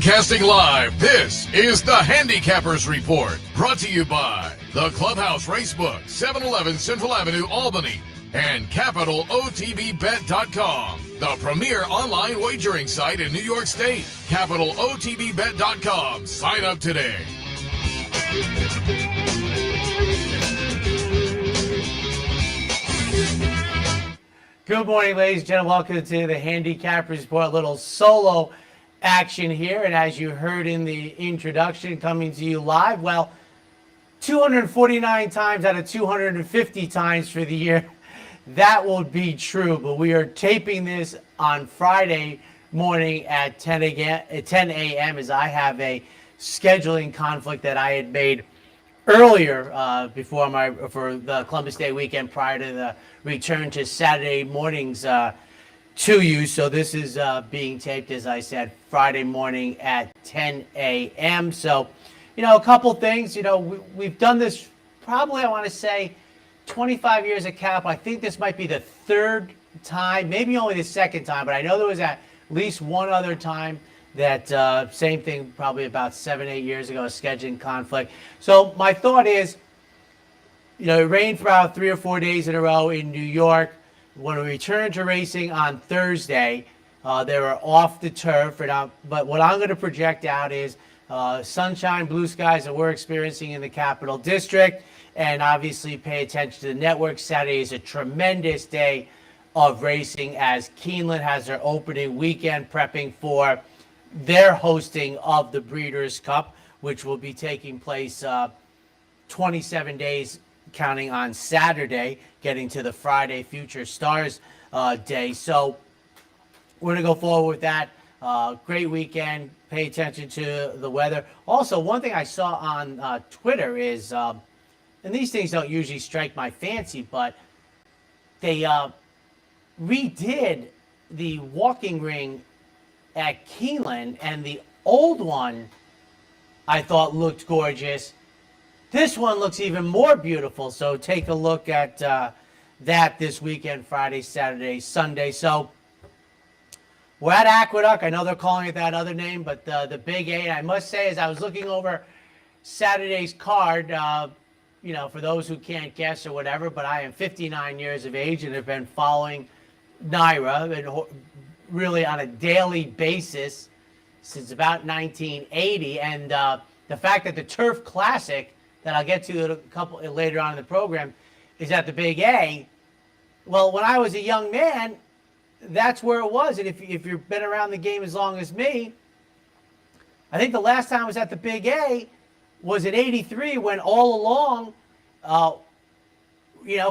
Broadcasting live, this is the Handicappers Report, brought to you by the Clubhouse Racebook, 711 Central Avenue, Albany, and CapitalOTBBet.com, the premier online wagering site in New York State. CapitalOTBBet.com. Sign up today. Good morning, ladies and gentlemen. Welcome to the Handicappers Report. A little solo action here, and as you heard in the introduction, coming to you live, well, 249 times out of 250 times for the year, that will be true, but we are taping this on Friday morning at 10 a.m. as I have a scheduling conflict that I had made earlier for the Columbus Day weekend prior to the return to Saturday mornings to you. So this is being taped, as I said, Friday morning at 10 a.m. So, a couple things. We've done this probably, I want to say, 25 years at Cap. I think this might be the third time, maybe only the second time, but I know there was at least one other time that same thing, probably about 7-8 years ago, a scheduling conflict. So my thought is, it rained for about 3 or 4 days in a row in New York. When we returned to racing on Thursday, they were off the turf. But what I'm going to project out is sunshine, blue skies that we're experiencing in the Capital District. And obviously pay attention to the network. Saturday is a tremendous day of racing as Keeneland has their opening weekend prepping for their hosting of the Breeders' Cup, which will be taking place 27 days counting on Saturday, getting to the Friday Future Stars Day. So we're going to go forward with that. Great weekend. Pay attention to the weather. Also, one thing I saw on Twitter is, and these things don't usually strike my fancy, but they redid the walking ring at Keeneland, and the old one I thought looked gorgeous. This one looks even more beautiful, so take a look at that this weekend, Friday, Saturday, Sunday. So we're at Aqueduct. I know they're calling it that other name, but the Big A. And I must say, as I was looking over Saturday's card, for those who can't guess or whatever, but I am 59 years of age and have been following NYRA and really on a daily basis since about 1980. And the fact that the Turf Classic, that I'll get to a couple later on in the program, is at the Big A. Well, when I was a young man, that's where it was. And if you've been around the game as long as me, I think the last time I was at the Big A was in '83 when All Along,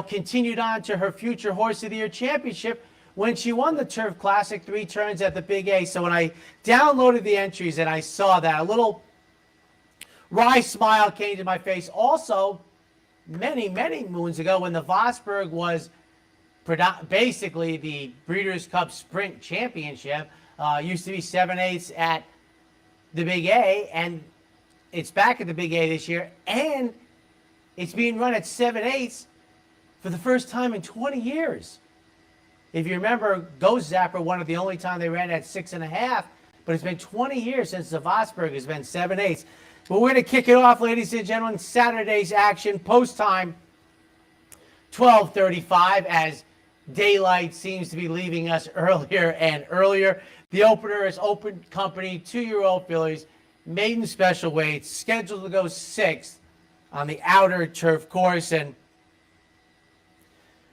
continued on to her future Horse of the Year championship when she won the Turf Classic 3 turns at the Big A. So when I downloaded the entries and I saw that, a little wry smile came to my face. Also, many, many moons ago when the Vosburg was basically the Breeders' Cup Sprint Championship, used to be 7/8 at the Big A, and it's back at the Big A this year, and it's being run at 7/8 for the first time in 20 years. If you remember, Ghost Zapper won it the only time they ran at 6.5, but it's been 20 years since the Vosburg has been 7/8. But we're going to kick it off, ladies and gentlemen. Saturday's action, post time, 12:35, as daylight seems to be leaving us earlier and earlier. The opener is Open Company, 2-year-old fillies, maiden special weights, scheduled to go 6th on the outer turf course. And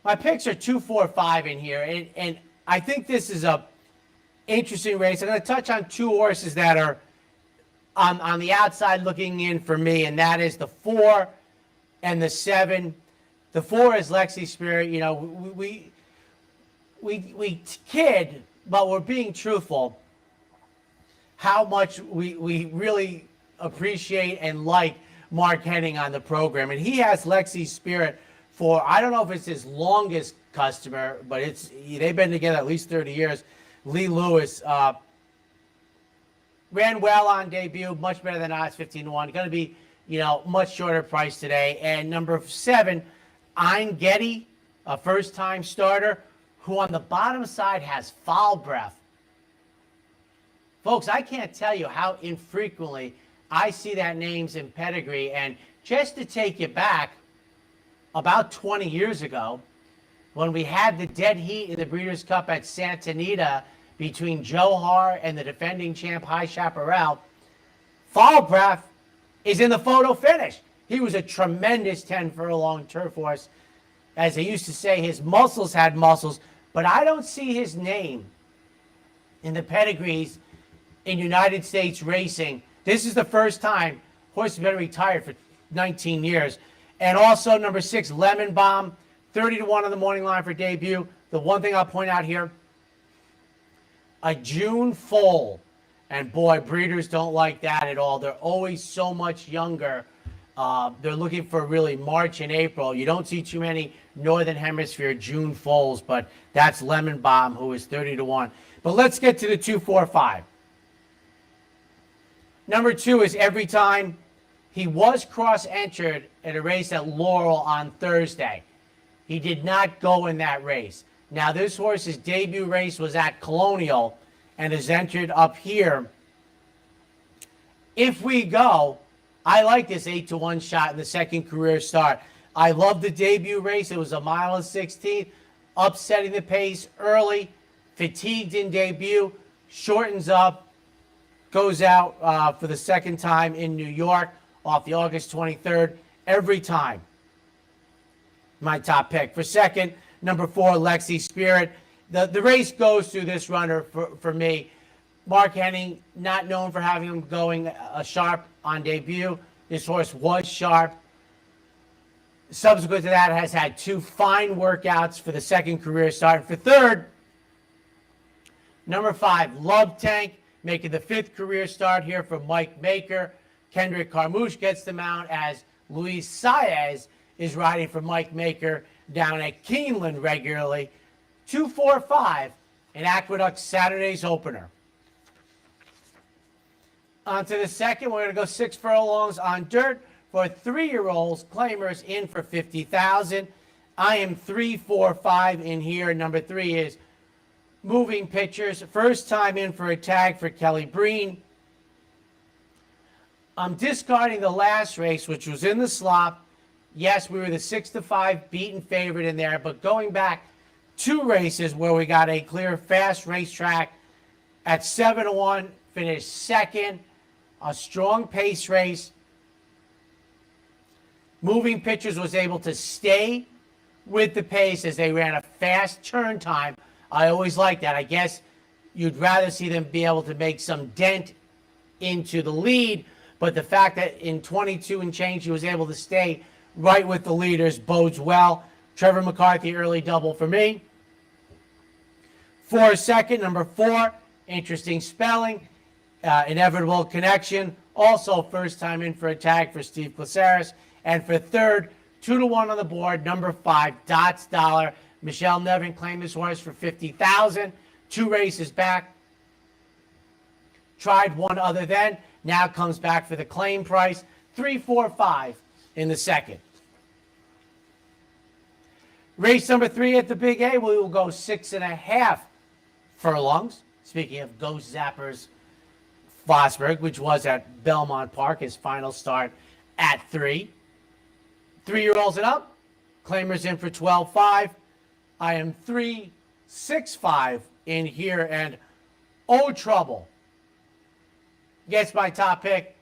my picks are 2, 4, 5 in here. And I think this is a interesting race. I'm going to touch on 2 horses that are on the outside looking in for me, and that is the 4 and the 7. The 4 is Lexi Spirit. We kid, but we're being truthful, how much we really appreciate and like Mark Henning on the program. And he has Lexi Spirit for, I don't know if it's his longest customer, but they've been together at least 30 years. Lee Lewis ran well on debut, much better than odds, 15-1. Going to be, much shorter price today. And number 7, Ein Getty, a first-time starter, who on the bottom side has foul breath. Folks, I can't tell you how infrequently I see that names in pedigree. And just to take you back, about 20 years ago, when we had the dead heat in the Breeders' Cup at Santa Anita between Johar and the defending champ High Chaparral, Fallbreath is in the photo finish. He was a tremendous 10 furlong turf horse. As they used to say, his muscles had muscles, but I don't see his name in the pedigrees in United States racing. This is the first time horse has been retired for 19 years. And also number 6, Lemon Bomb, 30-1 on the morning line for debut. The one thing I'll point out here, a June foal. And boy, breeders don't like that at all. They're always so much younger. They're looking for really March and April. You don't see too many Northern Hemisphere June foals, but that's Lemon Bomb, who is 30-1. But let's get to the 2-4-5. Number 2 is Every Time. He was cross-entered at a race at Laurel on Thursday. He did not go in that race. Now, this horse's debut race was at Colonial and is entered up here. If we go, I like this 8-1 shot in the second career start. I love the debut race. It was a mile and 16th, upsetting the pace early, fatigued in debut, shortens up, goes out for the second time in New York off the August 23rd. Every Time. My top pick. For second, number 4, Lexi Spirit. The race goes through this runner for me. Mark Henning, not known for having him going sharp on debut. This horse was sharp. Subsequent to that, has had 2 fine workouts for the second career start. For third, number 5, Love Tank, making the 5th career start here for Mike Maker. Kendrick Carmouche gets the mount as Luis Saez is riding for Mike Maker down at Keeneland regularly. 2-4-5 in Aqueduct Saturday's opener. On to the second, we're going to go 6 furlongs on dirt for 3-year-olds. Claimers in for $50,000. I am 3-4-5 in here. Number 3 is Moving Pictures. First time in for a tag for Kelly Breen. I'm discarding the last race, which was in the slop. Yes, we were the 6-5 beaten favorite in there, but going back 2 races where we got a clear fast racetrack at 7-1, finished second, a strong pace race. Moving Pictures was able to stay with the pace as they ran a fast turn time. I always like that. I guess you'd rather see them be able to make some dent into the lead, but the fact that in 22 and change he was able to stay right with the leaders bodes well. Trevor McCarthy, early double for me. For second, number 4, Interesting Spelling, Inevitable Connection. Also first time in for a tag for Steve Placeris. And for third, 2-1 on the board, number 5, Dots Dollar. Michelle Nevin claimed this horse for $50,000. 2 races back. Tried one other then. Now comes back for the claim price. 3-4-5 in the second. Race number 3 at the Big A, we will go 6.5 furlongs. Speaking of Ghost Zappers, Fosberg, which was at Belmont Park, his final start at 3. 3-year-olds and up. Claimers in for 12-5. I am 3-6-5 in here, and Oh Trouble gets my top pick.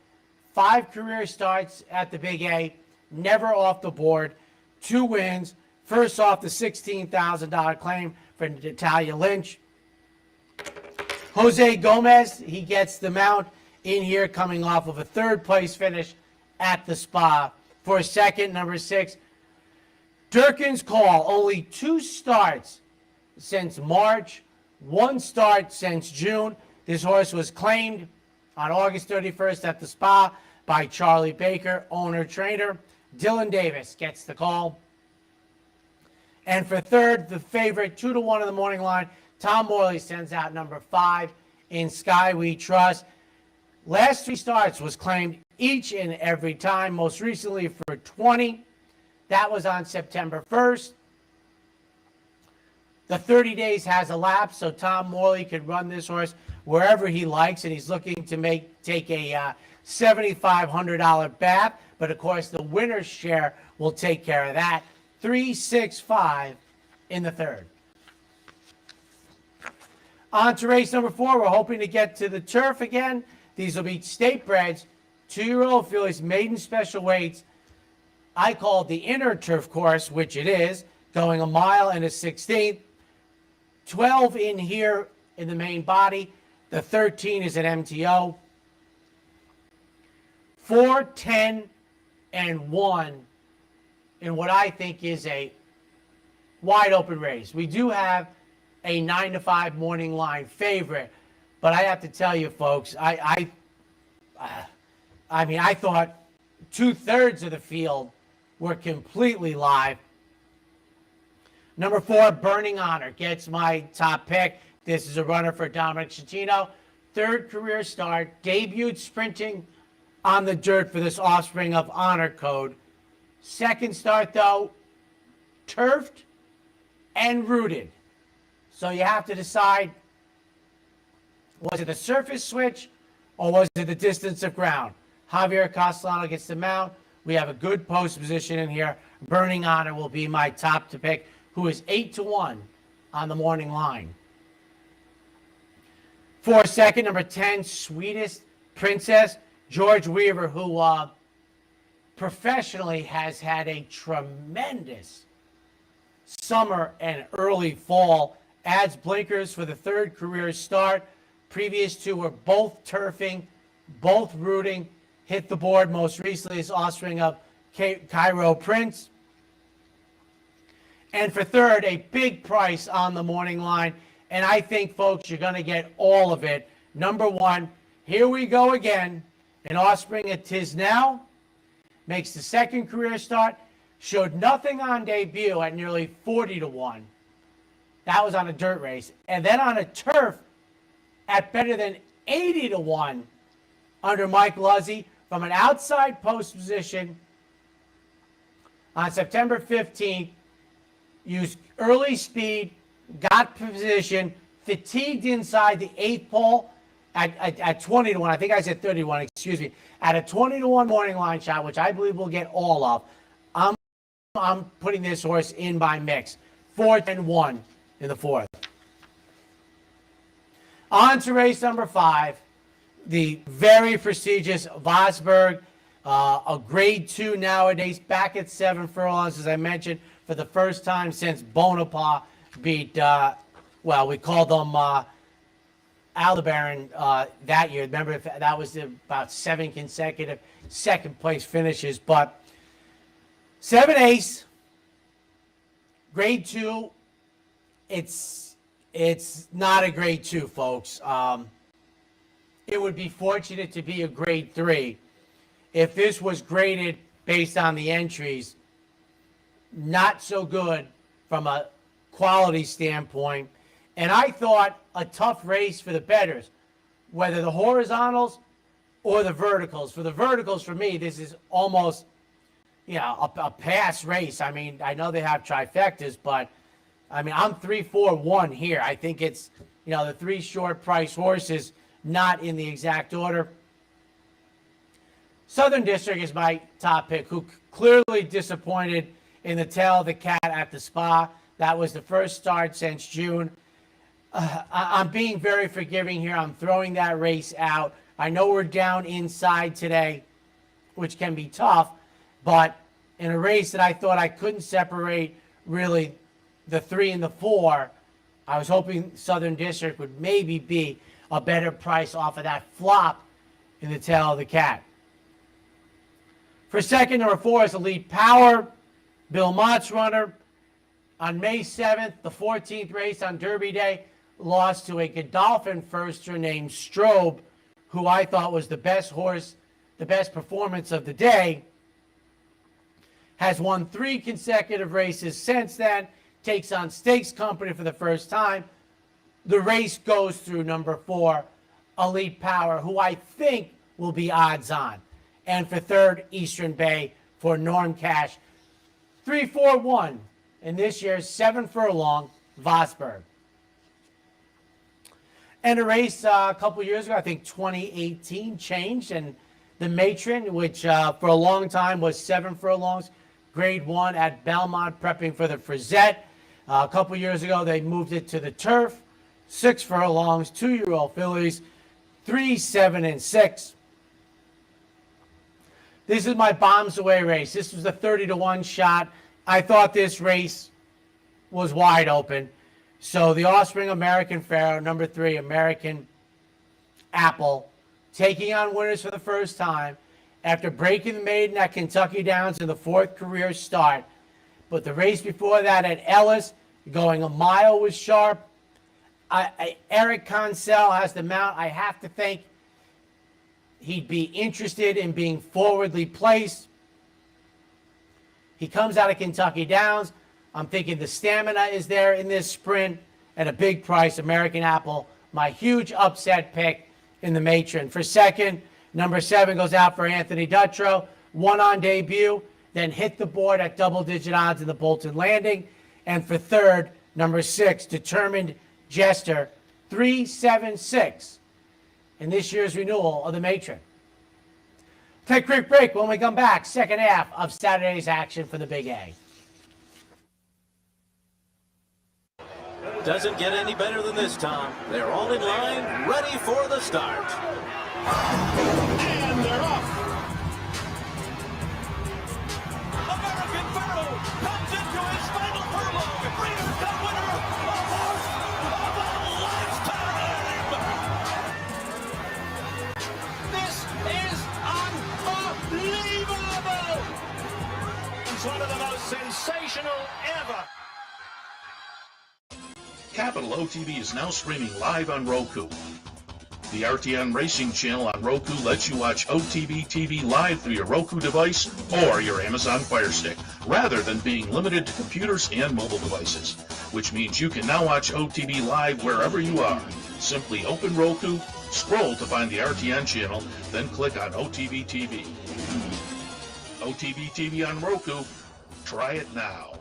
5 career starts at the Big A, never off the board. 2 wins. First off, the $16,000 claim for Natalia Lynch. Jose Gomez, he gets the mount in here, coming off of a 3rd place finish at the Spa. For second, number 6, Durkin's Call. Only 2 starts since March, 1 start since June. This horse was claimed on August 31st at the Spa by Charlie Baker, owner-trainer. Dylan Davis gets the call. And for third, the favorite, 2-1 on the morning line, Tom Morley sends out number 5 in Sky We Trust. Last 3 starts was claimed each and every time, most recently for 20. That was on September 1st. The 30 days has elapsed, so Tom Morley could run this horse wherever he likes, and he's looking to take a $7,500 bath. But of course, the winner's share will take care of that. 3-6-5 in the third. On to race number 4. We're hoping to get to the turf again. These will be state breds, 2-year-old fillies, maiden special weights. I call it the inner turf course, which it is, going 1 mile and 1/16. 12 in here in the main body. The 13 is an MTO. 4, 10, and 1 in what I think is a wide open race. We do have a 9-5 morning line favorite, but I have to tell you, folks, I mean, I thought 2/3 of the field were completely live. Number 4, Burning Honor, gets my top pick. This is a runner for Dominic Cecchino. 3rd career start, debuted sprinting on the dirt for this offspring of Honor Code. 2nd start, though, turfed and rooted. So you have to decide, was it the surface switch or was it the distance of ground? Javier Castellano gets the mount. We have a good post position in here. Burning Honor will be my top to pick, who is 8-1 on the morning line. For second, number 10, Sweetest Princess, George Weaver, who professionally has had a tremendous summer and early fall. Adds blinkers for the 3rd career start. Previous 2 were both turfing, both rooting. Hit the board most recently as offspring of Cairo Prince. And for 3rd, a big price on the morning line. And I think, folks, you're going to get all of it. Number 1, Here We Go Again. An offspring at Tisnell. Makes the 2nd career start. Showed nothing on debut at nearly 40-1. That was on a dirt race. And then on a turf at better than 80-1 under Mike Luzzi from an outside post position on September 15th. Used early speed, got position, fatigued inside the 8th pole at 20-1. I think I said 31, excuse me. At a 20-1 morning line shot, which I believe we'll get all of. I'm putting this horse in by mix. 4-1 in the 4th. On to race number 5. The very prestigious Vosburg, a grade 2 nowadays, back at 7 furlongs, as I mentioned, for the first time since Bonaparte beat, we called them Aldebaran that year. Remember, that was about 7 consecutive second-place finishes. But 7 ace, grade 2, it's not a grade 2, folks. It would be fortunate to be a grade 3. If this was graded based on the entries, not so good from a quality standpoint. And I thought a tough race for the bettors, whether the horizontals or the verticals. For the verticals, for me, this is almost, a pass race. I mean, I know they have trifectas, but I mean, I'm 3-4-1 here. I think it's, the 3 short price horses, not in the exact order. Southern District is my top pick, who clearly disappointed in the tail of the cat at the Spa. That was the first start since June. I'm being very forgiving here. I'm throwing that race out. I know we're down inside today, which can be tough, but in a race that I thought I couldn't separate really the 3 and the 4, I was hoping Southern District would maybe be a better price off of that flop in the tail of the cat. For second, number 4 is Elite Power, Bill Mott's runner. On May 7th, the 14th race on Derby Day, lost to a Godolphin firster named Strobe, who I thought was the best horse, the best performance of the day. Has won 3 consecutive races since then, takes on Stakes Company for the first time. The race goes through number 4, Elite Power, who I think will be odds on. And for third, Eastern Bay for Norm Cash. 3-4-1 in this year's 7 furlong Vosburg. And a race a couple years ago, I think 2018, changed, and the matron, which for a long time was 7 furlongs, grade 1 at Belmont, prepping for the Frizette. A couple years ago, they moved it to the turf, 6 furlongs, 2-year-old fillies, 3, 7, and 6. This is my bombs away race. This was a 30-1 shot. I thought this race was wide open. So the Offspring American Pharaoh, number 3, American Apple, taking on winners for the first time after breaking the maiden at Kentucky Downs in the 4th career start. But the race before that at Ellis, going a mile was sharp. Eric Consell has the mount. I have to think he'd be interested in being forwardly placed. He comes out of Kentucky Downs. I'm thinking the stamina is there in this sprint at a big price. American Apple, my huge upset pick in the matron. For second, number 7 goes out for Anthony Dutrow. Won on debut, then hit the board at double-digit odds in the Bolton Landing. And for third, number 6, Determined Jester, 3-7-6 in this year's renewal of the matron. Take a quick break. When we come back, second half of Saturday's action for the Big A. Doesn't get any better than this, Tom. They're all in line, ready for the start. And they're off. American Merrow comes into his final furlong. Breeders' Cup winner, a horse of a lifetime. This is unbelievable. It's one of the most sensational ever. Capital OTB is now streaming live on Roku. The RTN Racing channel on Roku lets you watch OTB TV live through your Roku device or your Amazon Fire Stick, rather than being limited to computers and mobile devices, which means you can now watch OTB live wherever you are. Simply open Roku, scroll to find the RTN channel, then click on OTB TV. OTB TV on Roku. Try it now.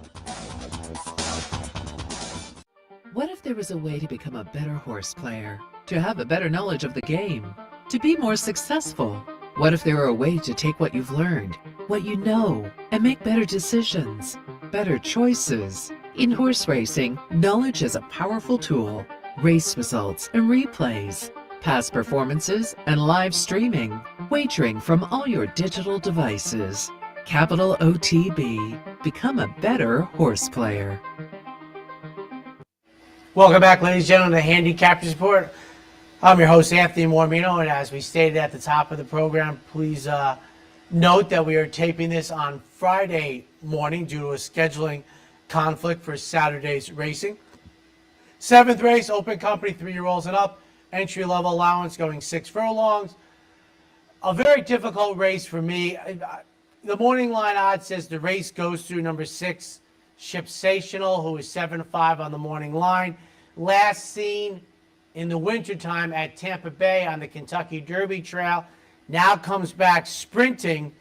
What if there was a way to become a better horse player? To have a better knowledge of the game? To be more successful? What if there were a way to take what you've learned, what you know, and make better decisions, better choices? In horse racing, knowledge is a powerful tool. Race results and replays, past performances and live streaming, wagering from all your digital devices. Capital OTB. Become a better horse player. Welcome back, ladies and gentlemen, to the Handicappers Report. I'm your host, Anthony Mormino, and as we stated at the top of the program, please note that we are taping this on Friday morning due to a scheduling conflict for Saturday's racing. 7th race, open company, 3-year-olds and up, entry-level allowance going 6 furlongs. A very difficult race for me. The morning line odds says the race goes through number 6, Shipsational, who is 7-5 on the morning line. Last seen in the wintertime at Tampa Bay on the Kentucky Derby Trail. Now comes back sprinting,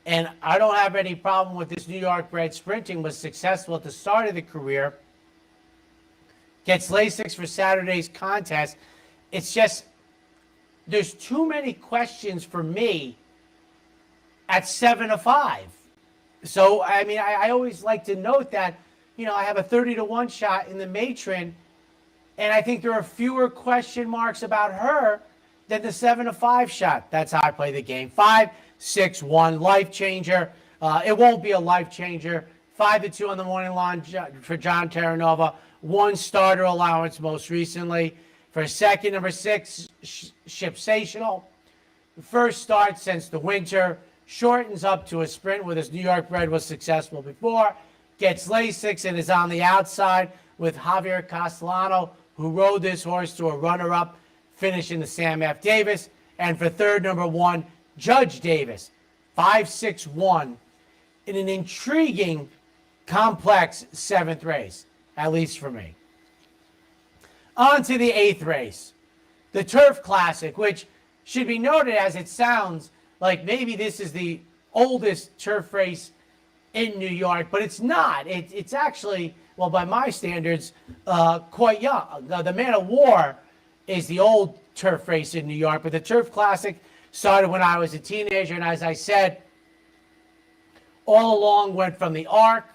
and I don't have any problem with this New York bred sprinting. Was successful at the start of the career. Gets Lasix for Saturday's contest. It's just, there's too many questions for me at 7-5. So, I mean, I always like to note that, you know, I have a 30-1 shot in the matron, and I think there are fewer question marks about her than the 7-5 shot. That's how I play the game. 5-6-1, life changer. It won't be a life changer. 5-2 on the morning line for John Terranova. 1 starter allowance most recently. For second, number 6, Shipsational. First start since the winter. Shortens up to a sprint where this New York bred was successful before. Gets Lasix and is on the outside with Javier Castellano, who rode this horse to a runner-up finish in the Sam F. Davis. And for third, number 1, Judge Davis. 5-6-1 in an intriguing, complex 7th race, at least for me. On to the 8th race, the Turf Classic, which should be noted as it sounds like maybe this is the oldest turf race in New York, but it's not. It's actually well, by my standards, quite young. The Man of War is the old turf race in New York, but the Turf Classic started when I was a teenager, and as I said, all along went from the Arc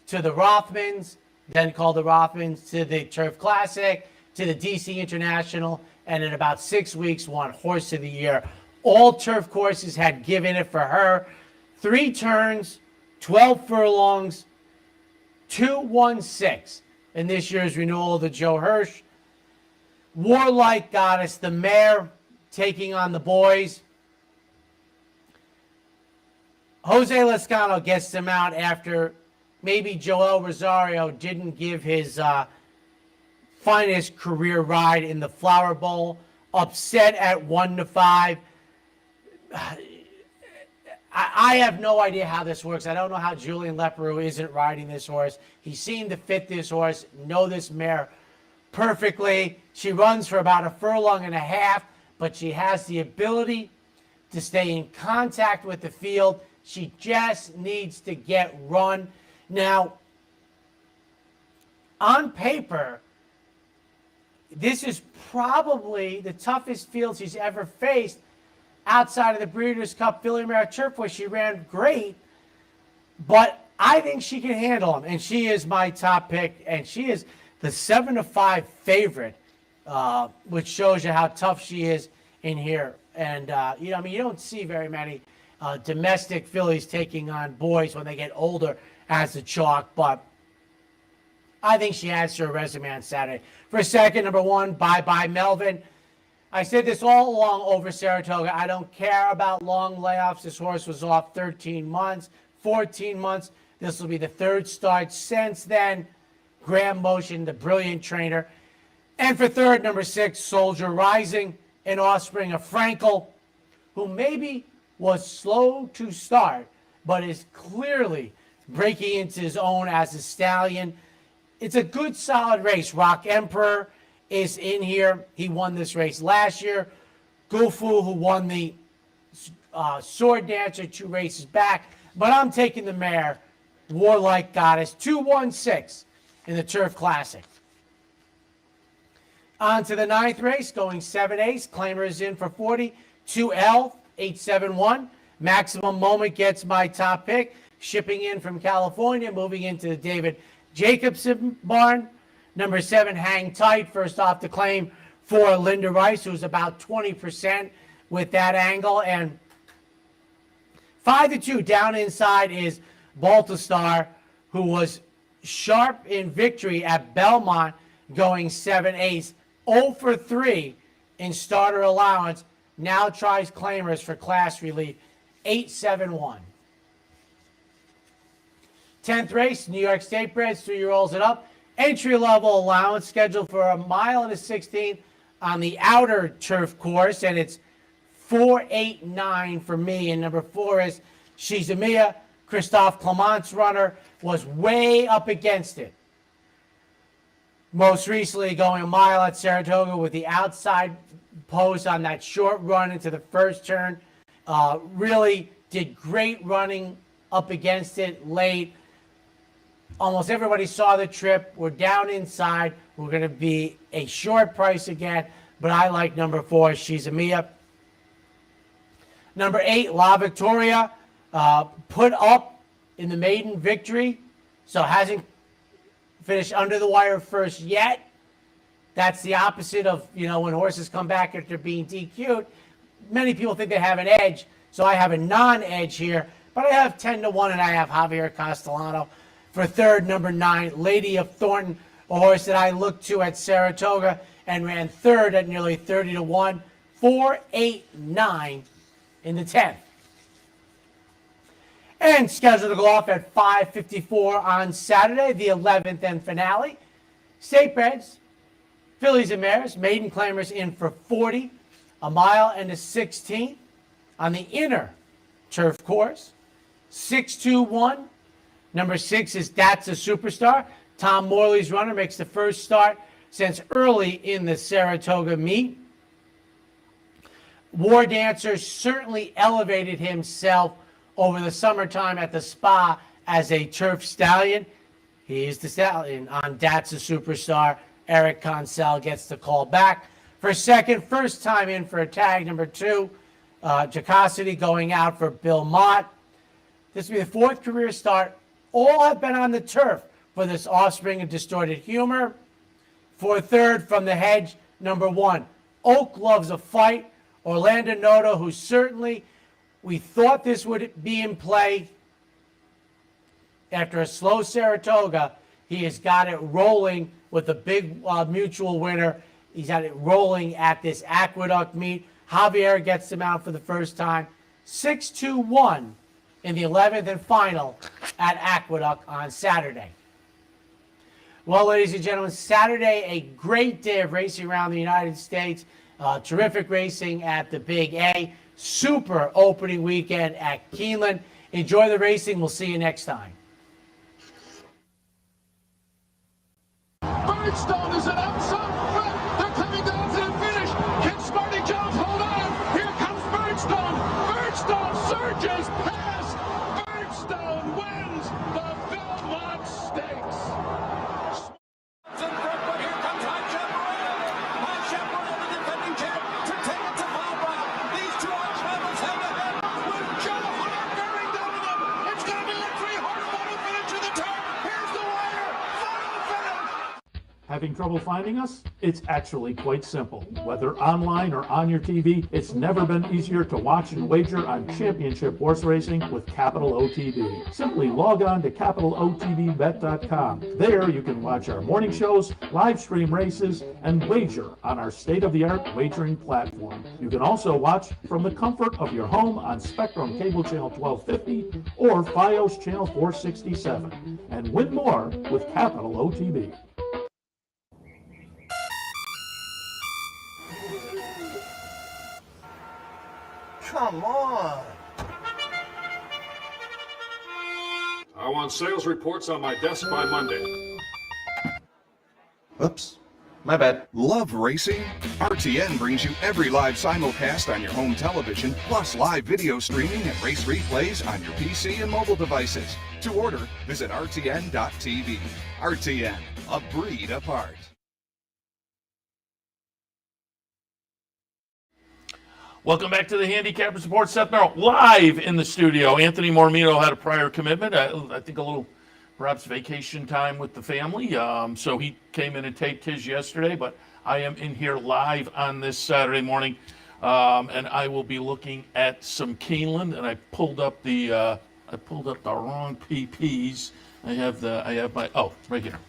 to the Rothmans, then called the Rothmans, to the Turf Classic, to the DC International, and in about 6 weeks won Horse of the Year. All turf courses had given it for her. 3 turns, 12 furlongs, 2-1-6 in this year's renewal of the Joe Hirsch. Warlike Goddess, the mare, taking on the boys. Jose Lezcano gets them out after maybe Joel Rosario didn't give his finest career ride in the Flower Bowl. Upset at 1-5. I have no idea how this works. I don't know how Julian Leperoux isn't riding this horse. He seemed to fit this horse, know this mare perfectly. She runs for about a furlong and a half, but she has the ability to stay in contact with the field. She just needs to get run. Now, on paper, this is probably the toughest field she's ever faced outside of the Breeders' Cup Filly Mare Turf, where she ran great, but I think she can handle them, and she is my top pick, and she is the 7-5 favorite, which shows you how tough she is in here. And, you don't see very many domestic fillies taking on boys when they get older as a chalk, but I think she adds to her resume on Saturday. For second, number 1, Bye Bye Melvin. I said this all along over Saratoga. I don't care about long layoffs. This horse was off 13 months, 14 months. This will be the 3rd start since then. Graham Motion, the brilliant trainer. And for third, number 6, Soldier Rising, an offspring of Frankel, who maybe was slow to start, but is clearly breaking into his own as a stallion. It's a good, solid race. Rock Emperor is in here. He won this race last year. Gufu, who won the Sword Dancer 2 races back. But I'm taking the mare, Warlike Goddess, 2-1-6 in the Turf Classic. On to the 9th race, going 7/8. Claimer is in for 40. 2L, 871. Maximum Moment gets my top pick. Shipping in from California, moving into the David Jacobson barn. Number 7, Hang Tight, first off the claim for Linda Rice, who's about 20% with that angle. And 5-2 down inside is Baltasar, who was sharp in victory at Belmont, going 7/8. 0 for 3 in starter allowance. Now tries claimers for class relief. 871. 10th race, New York State Breds, 3-year-olds and up. Entry-level allowance scheduled for 1 mile and a 16 on the outer turf course, and it's 4-8-9 for me. And number 4 is Shizamiya. Christophe Clement's runner was way up against it. Most recently going 1 mile at Saratoga with the outside post on that short run into the first turn. Really did great running up against it late. Almost everybody saw the trip. We're down inside. We're going to be a short price again, but I like number 4, Shizamiya. Number 8, La Victoria, put up in the maiden victory, so hasn't finished under the wire first yet. That's the opposite of, when horses come back after being DQ'd. Many people think they have an edge, so I have a non-edge here, but I have 10-1, and I have Javier Castellano. For third, number 9, Lady of Thornton, a horse that I looked to at Saratoga and ran third at nearly 30-1. 4-8-9 in the 10th. And scheduled to go off at 5:54 on Saturday, the 11th and finale. State Breds, fillies and mares, maiden claimers in for 40, 1 mile and a 16 on the inner turf course. 6-2-1. Number 6 is That's a Superstar. Tom Morley's runner makes the first start since early in the Saratoga meet. War Dancer certainly elevated himself over the summertime at the Spa as a turf stallion. He is the stallion. On That's a Superstar, Eric Consell gets the call back for second. First time in for a tag. Number 2, Jacosity going out for Bill Mott. This will be the 4th career start. All have been on the turf for this offspring of Distorted Humor. For third from the hedge, number 1, Oak loves a fight. Orlando Noto, who certainly we thought this would be in play after a slow Saratoga. He has got it rolling with a big mutual winner. He's got it rolling at this Aqueduct meet. Javier gets him out for the first time. 6-2-1 in the 11th and final at Aqueduct on Saturday. Well, ladies and gentlemen, Saturday, a great day of racing around the United States. Terrific racing at the Big A. Super opening weekend at Keeneland. Enjoy the racing. We'll see you next time. Birdstone is an outside front. They're coming down to the finish. Can Smarty Jones hold on? Here comes Birdstone. Birdstone surges past. Birdstone wins the Belmont Stakes. In front, but here comes High Chaparral. High Chaparral, the defending champ, to take it to Barbara. These two arch rivals held ahead with Joe Hart bearing down on them. It's going to be a 3-horse final finish to the turn. Here's the wire. Final finish. Having trouble finding us? It's actually quite simple. Whether online or on your TV, it's never been easier to watch and wager on championship horse racing with Capital OTB. Simply log on to capitalotbbet.com. There you can watch our morning shows, live stream races, and wager on our state-of-the-art wagering platform. You can also watch from the comfort of your home on Spectrum Cable Channel 1250 or Fios Channel 467, and win more with Capital OTB. Come on. I want sales reports on my desk by Monday. Oops. My bad. Love racing? RTN brings you every live simulcast on your home television, plus live video streaming and race replays on your PC and mobile devices. To order, visit rtn.tv. RTN, a breed apart. Welcome back to the Handicappers Report. Seth Merrow live in the studio. Anthony Mormino had a prior commitment, I think a little perhaps vacation time with the family. So he came in and taped his yesterday, but I am in here live on this Saturday morning. And I will be looking at some Keeneland, and I pulled up the wrong PPs. I have my right here.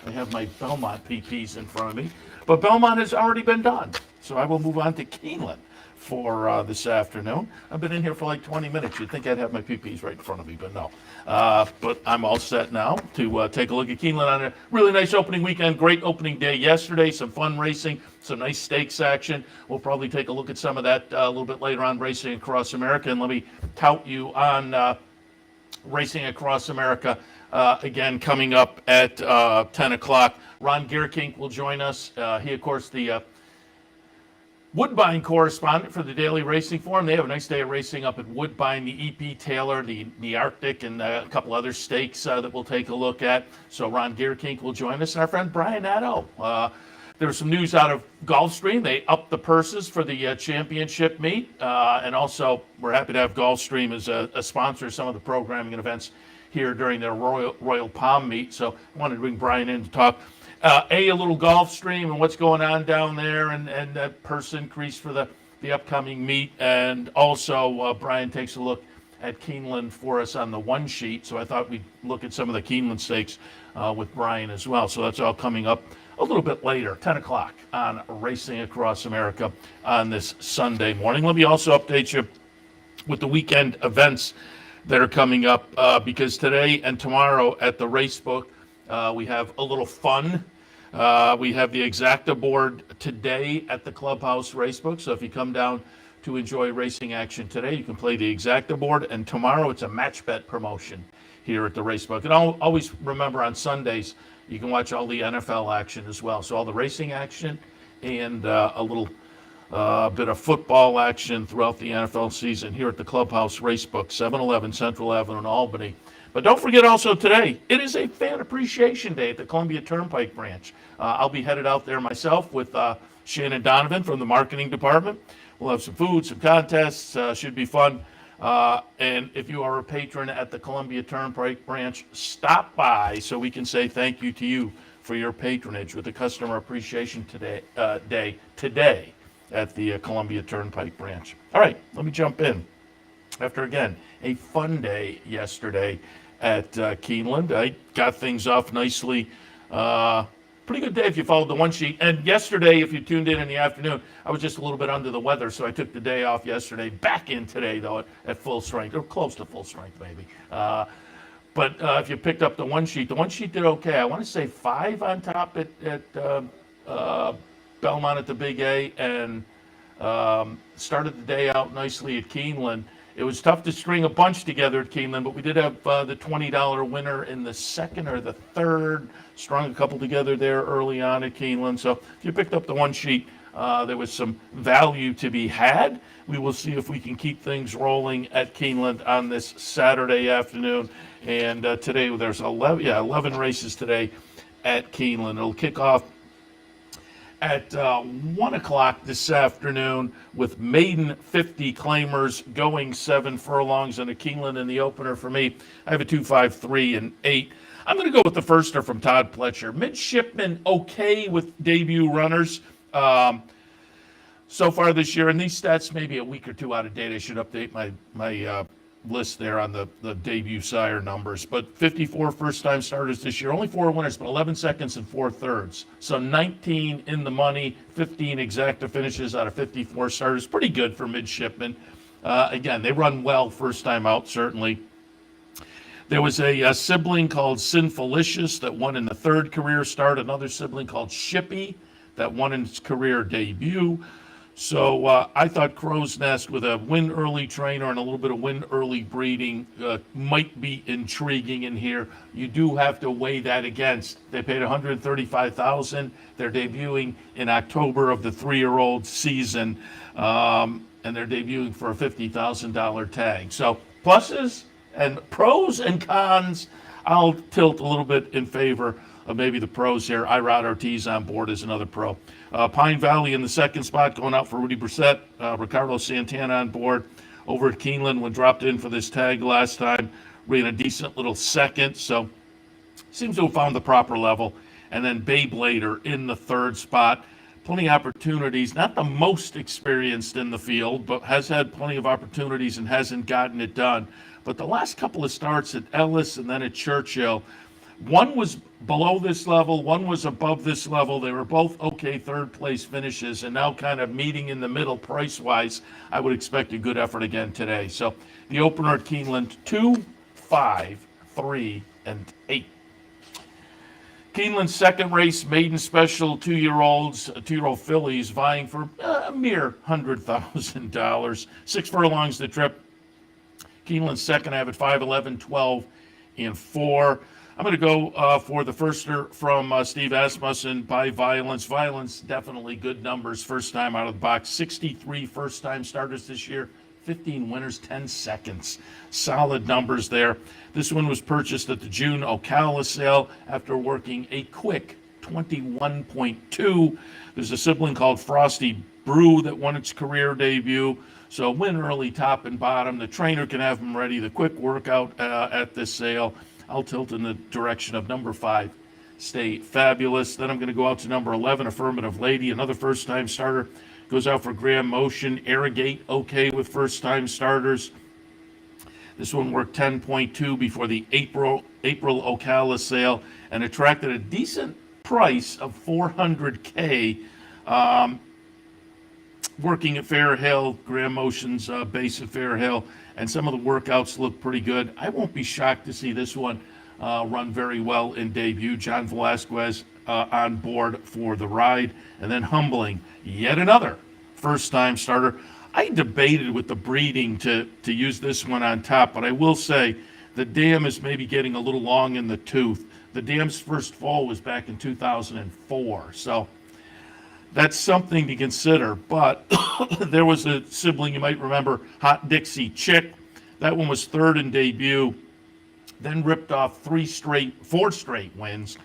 I have my Belmont PPs in front of me. But Belmont has already been done. So I will move on to Keeneland for this afternoon. I've been in here for like 20 minutes. You'd think I'd have my PPs right in front of me, but no. But I'm all set now to take a look at Keeneland on a really nice opening weekend. Great opening day yesterday. Some fun racing, some nice stakes action. We'll probably take a look at some of that a little bit later on, Racing Across America. And let me tout you on Racing Across America again coming up at 10 o'clock. Ron Gierkink will join us. He, of course, the Woodbine correspondent for the Daily Racing Forum. They have a nice day of racing up at Woodbine, the E.P. Taylor, the Arctic, and a couple other stakes that we'll take a look at. So Ron Gierkink will join us, and our friend Brian Nadeau. There was some news out of Gulfstream. They upped the purses for the championship meet, and also we're happy to have Gulfstream as a sponsor of some of the programming and events here during their Royal Palm meet. So I wanted to bring Brian in to talk a little Gulfstream and what's going on down there, and that purse increase for the upcoming meet. And also Brian takes a look at Keeneland for us on the one sheet. So I thought we'd look at some of the Keeneland stakes with Brian as well. So that's all coming up a little bit later, 10 o'clock on Racing Across America on this Sunday morning. Let me also update you with the weekend events that are coming up because today and tomorrow at the Racebook, we have a little fun. We have the Exacta board today at the Clubhouse Racebook. So if you come down to enjoy racing action today, you can play the Exacta board. And tomorrow it's a match bet promotion here at the Racebook. And always remember on Sundays, you can watch all the NFL action as well. So all the racing action and a little bit of football action throughout the NFL season here at the Clubhouse Racebook, 711 Central Avenue in Albany. But don't forget also today, it is a Fan Appreciation Day at the Columbia Turnpike branch. I'll be headed out there myself with Shannon Donovan from the marketing department. We'll have some food, some contests, should be fun. And if you are a patron at the Columbia Turnpike branch, stop by so we can say thank you to you for your patronage with the Customer Appreciation Day today at the Columbia Turnpike branch. All right, let me jump in. After, again, a fun day yesterday at Keeneland, I got things off nicely. Pretty good day if you followed the one sheet. And yesterday, if you tuned in the afternoon, I was just a little bit under the weather, so I took the day off yesterday. Back in today, though, at full strength, or close to full strength, maybe. But if you picked up the one sheet did okay. I want to say 5 on top at Belmont at the Big A, and started the day out nicely at Keeneland. It was tough to string a bunch together at Keeneland, but we did have the $20 winner in the second or the third. Strung a couple together there early on at Keeneland. So if you picked up the one sheet, there was some value to be had. We will see if we can keep things rolling at Keeneland on this Saturday afternoon. And today there's 11 races today at Keeneland. It'll kick off at 1 o'clock this afternoon with maiden 50 claimers going 7 furlongs on a Keeneland in the opener for me. I have a 2, 5, 3, and 8. I'm going to go with the firster from Todd Pletcher. Midshipman okay with debut runners so far this year. And these stats may be a week or two out of date. I should update my list there on the debut sire numbers. But 54 first-time starters this year. Only 4 winners, but 11 seconds and 4 thirds. So 19 in the money, 15 exacta finishes out of 54 starters. Pretty good for midshipmen. Again, they run well first time out, certainly. There was a sibling called Sinfulicious that won in the 3rd career start. Another sibling called Shippy that won in its career debut. So I thought Crow's Nest with a win early trainer and a little bit of win early breeding might be intriguing in here. You do have to weigh that against. They paid $135,000. They're debuting in October of the 3-year-old season, and they're debuting for a $50,000 tag. So pluses and pros and cons, I'll tilt a little bit in favor of maybe the pros here. Irod Ortiz on board as another pro. Pine Valley in the 2nd spot going out for Rudy Brissett. Ricardo Santana on board over at Keeneland when dropped in for this tag last time. Ran a decent little 2nd, so seems to have found the proper level. And then Beyblader in the 3rd spot. Plenty of opportunities, not the most experienced in the field, but has had plenty of opportunities and hasn't gotten it done. But the last couple of starts at Ellis and then at Churchill, one was below this level, one was above this level. They were both okay 3rd place finishes, and now kind of meeting in the middle price-wise. I would expect a good effort again today. So the opener at Keeneland, 2, 5, 3, and 8. Keeneland's 2nd race, maiden special, 2-year-old fillies vying for a mere $100,000. 6 furlongs the trip. Keeneland's 2nd, I have at 5, 11, 12, and 4. I'm going to go for the firster from Steve Asmussen by Violence. Violence, definitely good numbers first time out of the box. 63 first-time starters this year, 15 winners, 10 seconds. Solid numbers there. This one was purchased at the June Ocala sale after working a quick 21.2. There's a sibling called Frosty Brew that won its career debut. So win early, top and bottom. The trainer can have them ready. The quick workout at this sale. I'll tilt in the direction of number 5, Stay Fabulous. Then I'm going to go out to number 11, Affirmative Lady, another first-time starter. Goes out for Graham Motion. Irrigate, okay with first-time starters. This one worked 10.2 before the April Ocala sale and attracted a decent price of $400K. Working at Fair Hill, Graham Motion's base at Fair Hill, and some of the workouts look pretty good. I won't be shocked to see this one run very well in debut. John Velasquez on board for the ride. And then Humbling, yet another first-time starter. I debated with the breeding to use this one on top, but I will say the dam is maybe getting a little long in the tooth. The dam's first fall was back in 2004, so that's something to consider. But there was a sibling you might remember, Hot Dixie Chick. That one was 3rd in debut. then ripped off four straight wins,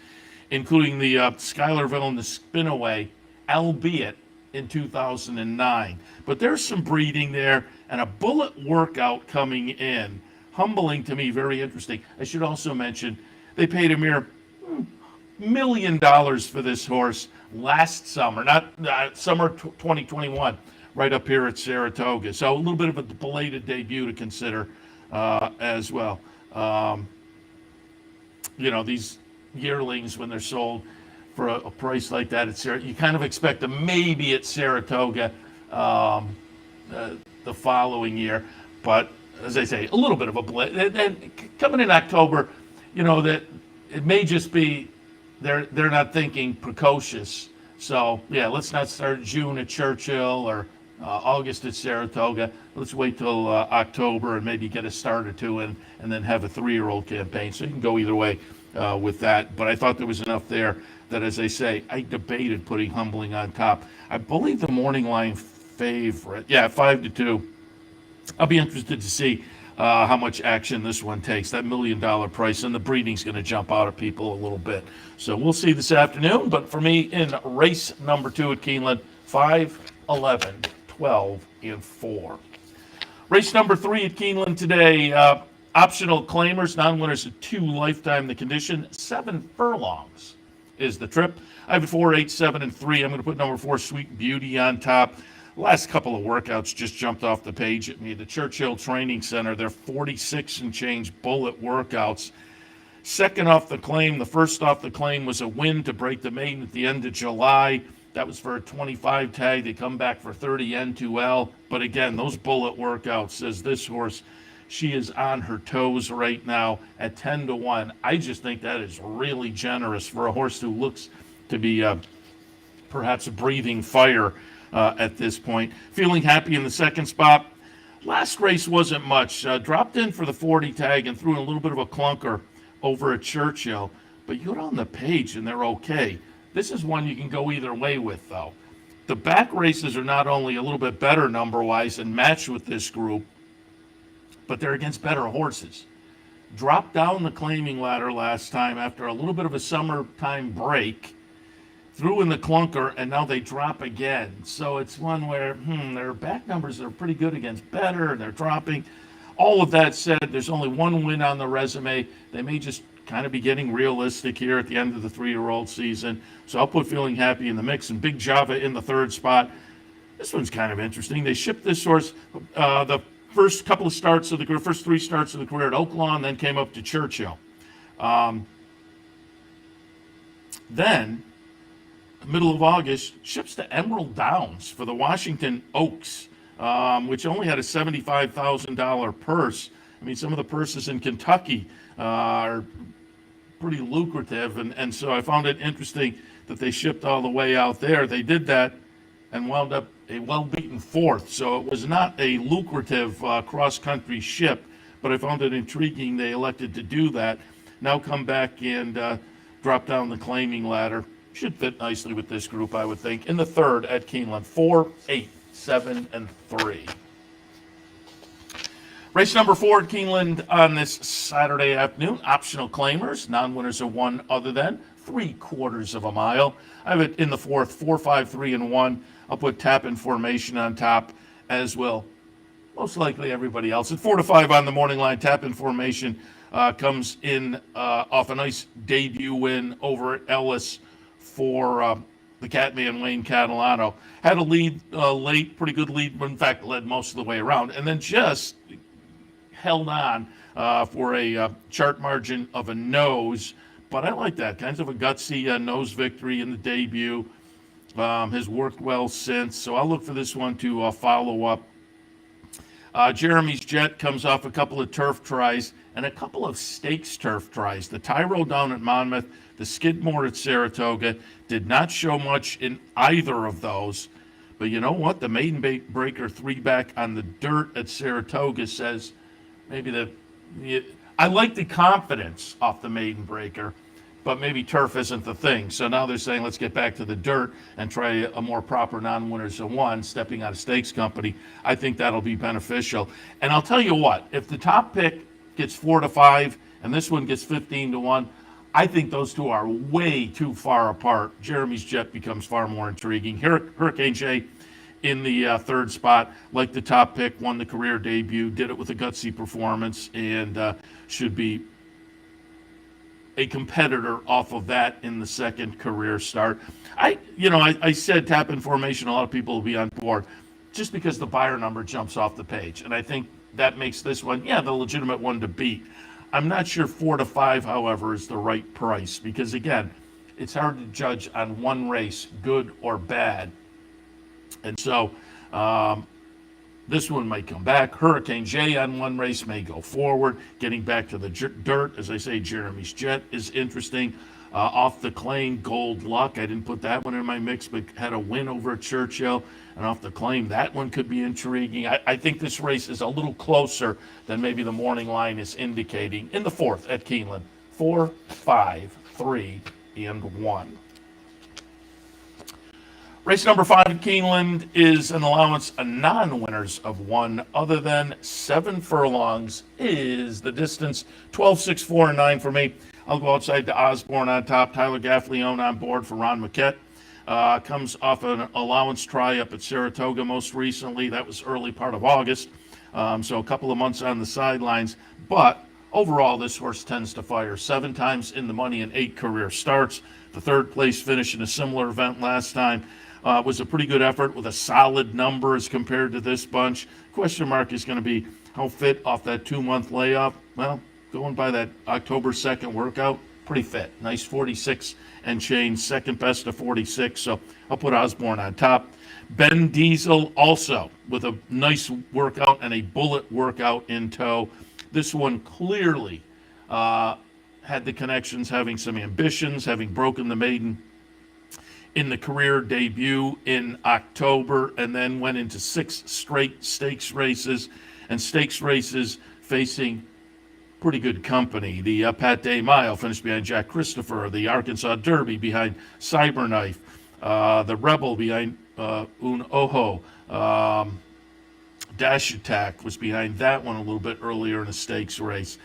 including the Schuylerville and the Spinaway, albeit in 2009. But there's some breeding there and a bullet workout coming in. Humbling to me, very interesting. I should also mention they paid a mere $1 million for this horse last summer, not summer 2021, right up here at Saratoga. So a little bit of a belated debut to consider as well. These yearlings, when they're sold for a price like that at Saratoga, you kind of expect them maybe at Saratoga the following year. But as I say, a little bit of a blip. And coming in October, that it may just be they're not thinking precocious. So yeah, let's not start June at Churchill or August at Saratoga. Let's wait till October and maybe get a start or two and then have a 3-year-old campaign. So you can go either way with that. But I thought there was enough there that, as I say, I debated putting Humbling on top. I believe the morning line favorite, 5-2. I'll be interested to see how much action this one takes. That $1 million price, and the breeding's going to jump out at people a little bit. So we'll see this afternoon. But for me, in race number 2 at Keeneland, 5, 11, 12, and 4. Race number 3 at Keeneland today. Optional claimers, non-winners at 2 lifetime the condition. 7 furlongs is the trip. I have 4, 8, 7, and 3. I'm going to put number 4, Sweet Beauty, on top. Last couple of workouts just jumped off the page at me. The Churchill Training Center, they're 46 and change bullet workouts. Second off the claim, the first off the claim was a win to break the maiden at the end of July. That was for a 25 tag. They come back for 30 N2L. But again, those bullet workouts, says this horse, she is on her toes right now at 10-1. I just think that is really generous for a horse who looks to be perhaps breathing fire at this point. Feeling happy in the second spot. Last race wasn't much. Dropped in for the 40 tag and threw in a little bit of a clunker over at Churchill. But you go down the page and they're okay. This is one you can go either way with, though. The back races are not only a little bit better number-wise and matched with this group, but they're against better horses. Dropped down the claiming ladder last time after a little bit of a summertime break. Threw in the clunker, and now they drop again. So it's one where, their back numbers are pretty good against better, and they're dropping. All of that said, there's only one win on the resume. They may just kind of be getting realistic here at the end of the 3-year-old season. So I'll put Feeling Happy in the mix, and Big Java in the third spot. This one's kind of interesting. They shipped this horse the first 3 starts of the career at Oaklawn, then came up to Churchill. Then, middle of August, ships to Emerald Downs for the Washington Oaks, which only had a $75,000 purse. I mean, some of the purses in Kentucky are pretty lucrative, and so I found it interesting that they shipped all the way out there. They did that and wound up a well-beaten 4th, so it was not a lucrative cross-country ship, but I found it intriguing they elected to do that. Now come back and drop down the claiming ladder. Should fit nicely with this group, I would think. In the third at Keeneland, 4, 8, 7, and 3. Race number 4 at Keeneland on this Saturday afternoon. Optional claimers, non-winners of 1 other than 3/4 of a mile. I have it in the 4th, 4, 5, 3, and 1. I'll put Tap in Formation on top, as will most likely everybody else. At 4 to 5 on the morning line, Tap in Formation comes in off a nice debut win over at Ellis for the Catman Wayne Catalano. Had a lead late, pretty good lead, but in fact led most of the way around, and then just held on for a chart margin of a nose. But I like that. Kind of a gutsy nose victory in the debut. Has worked well since, so I'll look for this one to follow up. Jeremy's Jet comes off a couple of turf tries and a couple of stakes turf tries. The Tyro down at Monmouth, the Skidmore at Saratoga, did not show much in either of those. But you know what? The Maiden Breaker 3-back on the dirt at Saratoga says maybe I like the confidence off the Maiden Breaker, but maybe turf isn't the thing. So now they're saying, let's get back to the dirt and try a more proper non-winners of 1, stepping out of stakes company. I think that'll be beneficial. And I'll tell you what, if the top pick gets 4 to 5, and this one gets 15-1. I think those two are way too far apart. Jeremy's Jet becomes far more intriguing. Hurricane J in the third spot, like the top pick, won the career debut, did it with a gutsy performance, and should be a competitor off of that in the second career start. I said tap in formation, a lot of people will be on board just because the buyer number jumps off the page. And I think that makes this one, the legitimate one to beat. I'm not sure 4 to 5, however, is the right price because, again, it's hard to judge on one race, good or bad. And so this one might come back. Hurricane J on one race may go forward. Getting back to the dirt, as I say, Jeremy's Jet is interesting. Off the Claim, Gold Luck. I didn't put that one in my mix, but had a win over at Churchill. And off the Claim, that one could be intriguing. I think this race is a little closer than maybe the morning line is indicating. In the fourth at Keeneland, 4, 5, 3, and 1. Race number 5 at Keeneland is an allowance of non-winners of 1 other than 7 furlongs is the distance. 12, 6, 4, and 9 for me. I'll go outside to Osborne on top. Tyler Gaffleone on board for Ron Maquette. Comes off an allowance try up at Saratoga most recently. That was early part of August. So a couple of months on the sidelines. But overall, this horse tends to fire 7 times in the money in 8 career starts. The third place finish in a similar event last time. Was a pretty good effort with a solid number as compared to this bunch. Question mark is going to be how fit off that 2-month layoff. Well, going by that October 2nd workout, pretty fit. Nice 46 and change, second best of 46. So I'll put Osborne on top. Ben Diesel also with a nice workout and a bullet workout in tow. This one clearly had the connections, having some ambitions, having broken the maiden in the career debut in October, and then went into 6 straight stakes races, and stakes races facing pretty good company. The Pat Day Mile finished behind Jack Christopher, the Arkansas Derby behind Cyberknife, the Rebel behind Un Ojo, Dash Attack was behind that one a little bit earlier in a stakes race.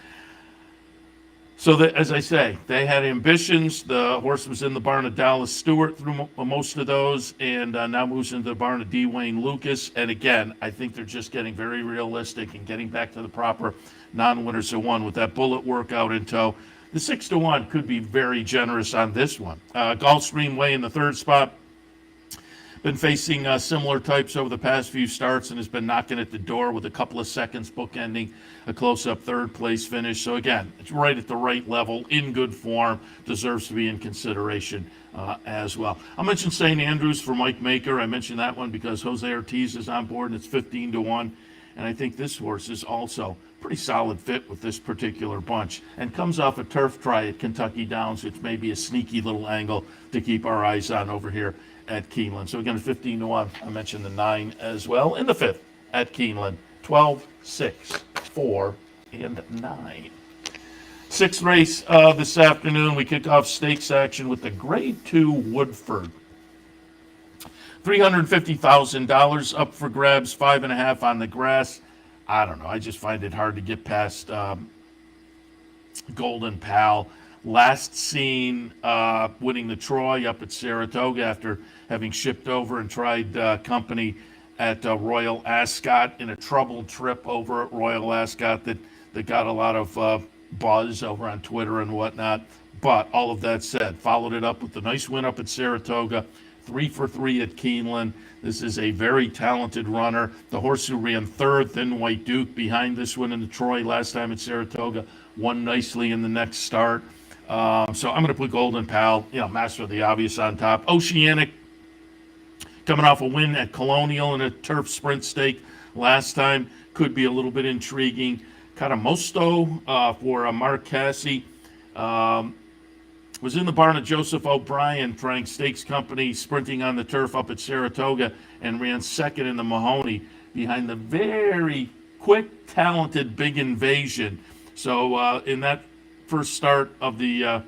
So, as I say, they had ambitions. The horse was in the barn of Dallas Stewart through most of those, and now moves into the barn of D. Wayne Lucas. And again, I think they're just getting very realistic and getting back to the proper non-winners of 1 with that bullet workout in tow. The 6 to 1 could be very generous on this one. Gulfstream Way in the third spot. Been facing similar types over the past few starts and has been knocking at the door with a couple of seconds bookending a close-up third place finish. So again, it's right at the right level, in good form, deserves to be in consideration as well. I'll mention St. Andrews for Mike Maker. I mentioned that one because Jose Ortiz is on board and it's 15 to 1. And I think this horse is also pretty solid fit with this particular bunch and comes off a turf try at Kentucky Downs, which may be a sneaky little angle to keep our eyes on over here at Keeneland. So again, 15 to 1. I mentioned the 9 as well. In the 5th at Keeneland, 12, 6, 4, and 9. 6th race this afternoon. We kick off stakes action with the Grade 2 Woodford. $350,000 up for grabs, 5.5 on the grass. I don't know. I just find it hard to get past Golden Pal. Last seen winning the Troy up at Saratoga after having shipped over and tried company at Royal Ascot in a troubled trip over at Royal Ascot that got a lot of buzz over on Twitter and whatnot. But all of that said, followed it up with the nice win up at Saratoga, 3 for 3 at Keeneland. This is a very talented runner. The horse who ran third, Thin White Duke, behind this one in the Troy last time at Saratoga, won nicely in the next start. So I'm going to put Golden Pal, master of the obvious on top. Oceanic, coming off a win at Colonial in a turf sprint stake last time, could be a little bit intriguing. Catamosto for Mark Cassie. Was in the barn of Joseph O'Brien, trying stakes company, sprinting on the turf up at Saratoga, and ran second in the Mahoney behind the very quick, talented Big Invasion. So in that first start of the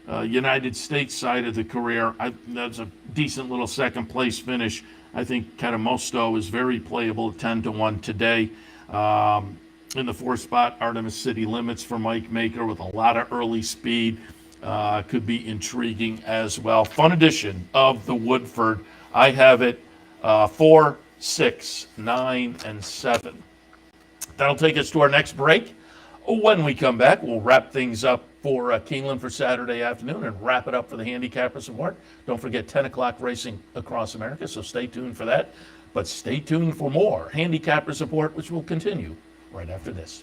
United States side of the career, that's a decent little second place finish. I think Catamosto is very playable at 10 to 1 today. In the 4th spot, Artemis City Limits for Mike Maker with a lot of early speed. Could be intriguing as well. Fun edition of the Woodford. I have it 4, 6, 9, and 7. That'll take us to our next break. When we come back, we'll wrap things up for Keeneland for Saturday afternoon and wrap it up for the Handicappers Report. Don't forget 10 o'clock racing across America, so stay tuned for that. But stay tuned for more Handicappers Report, which will continue right after this.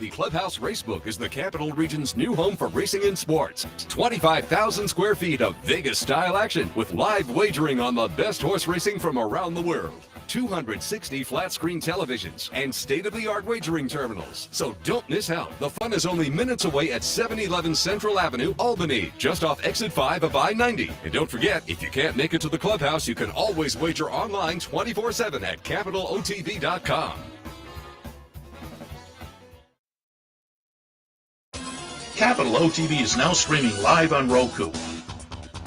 The Clubhouse Racebook is the Capital Region's new home for racing and sports. 25,000 square feet of Vegas-style action with live wagering on the best horse racing from around the world. 260 flat-screen televisions and state-of-the-art wagering terminals. So don't miss out. The fun is only minutes away at 711 Central Avenue, Albany, just off exit 5 of I-90. And don't forget, if you can't make it to the Clubhouse, you can always wager online 24/7 at capitalotv.com. Capital OTB is now streaming live on Roku.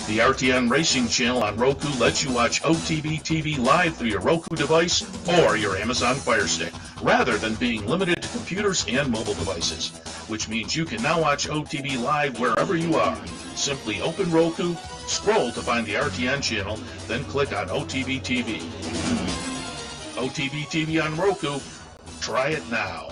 The RTN Racing channel on Roku lets you watch OTB TV live through your Roku device or your Amazon Fire Stick, rather than being limited to computers and mobile devices, which means you can now watch OTB live wherever you are. Simply open Roku, scroll to find the RTN channel, then click on OTB TV. OTB TV on Roku. Try it now.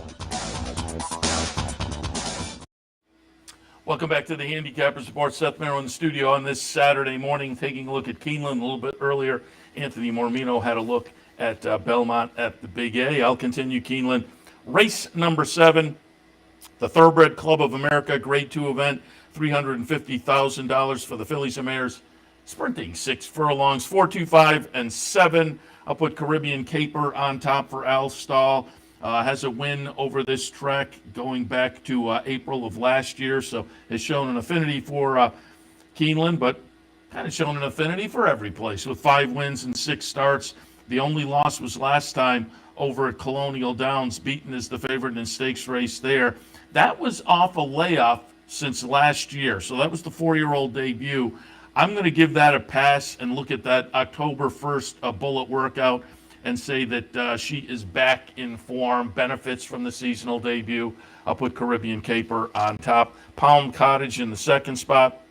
Welcome back to the Handicappers Report. Seth Merrow in the studio on this Saturday morning, taking a look at Keeneland. A little bit earlier, Anthony Mormino had a look at Belmont at the Big A. I'll continue Keeneland. Race number 7, the Thoroughbred Club of America Grade 2 event, $350,000 for the fillies and mares. Sprinting 6 furlongs, 4, 2, 5, and 7. I'll put Caribbean Caper on top for Al Stahl. Has a win over this track going back to April of last year, so has shown an affinity for Keeneland, but kind of shown an affinity for every place with 5 wins and 6 starts. The only loss was last time over at Colonial Downs, beaten as the favorite in a stakes race there. That was off a layoff since last year, so that was the 4-year-old debut. I'm going to give that a pass and look at that October 1st bullet workout and say that she is back in form, benefits from the seasonal debut. I'll put Caribbean Caper on top. Palm Cottage in the 2nd spot.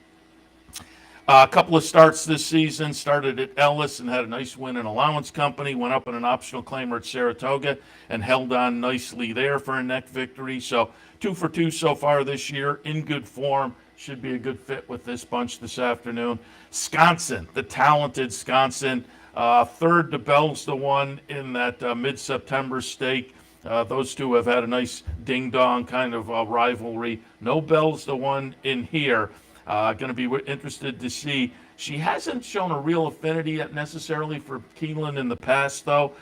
A couple of starts this season. Started at Ellis and had a nice win in Allowance Company. Went up in an optional claimer at Saratoga and held on nicely there for a neck victory. So 2 for 2 so far this year. In good form. Should be a good fit with this bunch this afternoon. Sconsin, the talented Sconsin. 3rd to Bell's the one in that mid-September stake. Those two have had a nice ding-dong kind of rivalry. No Bell's the one in here. Going to be interested to see. She hasn't shown a real affinity yet necessarily for Keeneland in the past, though.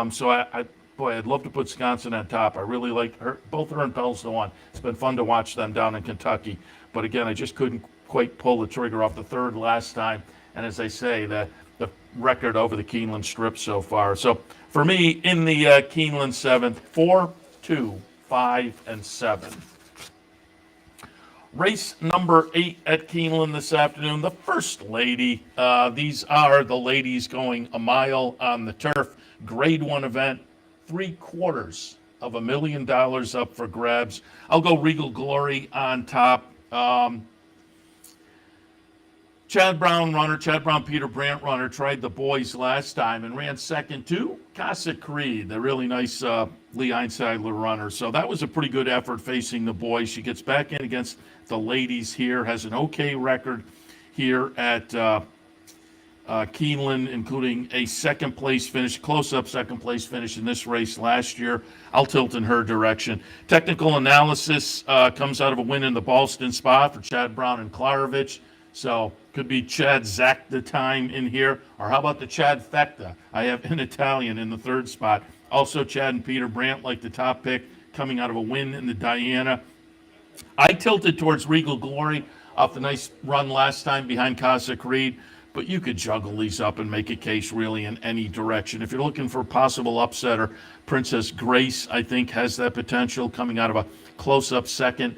So I'd love to put Sconsin on top. I really like her. Both her and Bell's the one. It's been fun to watch them down in Kentucky. But again, I just couldn't quite pull the trigger off the 3rd last time. And as I say, the record over the Keeneland strip so far. So for me, in the Keeneland 7th, 4, 2, 5, and 7. Race number 8 at Keeneland this afternoon, the First Lady. These are the ladies going a mile on the turf. Grade 1 event, $750,000 up for grabs. I'll go Regal Glory on top. Chad Brown, Peter Brandt runner, tried the boys last time and ran second to Casa Creed, the really nice Lee Einsiedler runner. So that was a pretty good effort facing the boys. She gets back in against the ladies here, has an okay record here at Keeneland, including a second place finish, close-up second place finish in this race last year. I'll tilt in her direction. Technical analysis comes out of a win in the Ballston spot for Chad Brown and Klarovich. So could be Chad Zach the time in here, or how about the Chad Fecta? I have in Italian in the third spot. Also Chad and Peter Brandt like the top pick, coming out of a win in the Diana. I tilted towards Regal Glory off the nice run last time behind Casa Creed, but you could juggle these up and make a case really in any direction. If you're looking for a possible upsetter, Princess Grace, I think, has that potential, coming out of a close-up second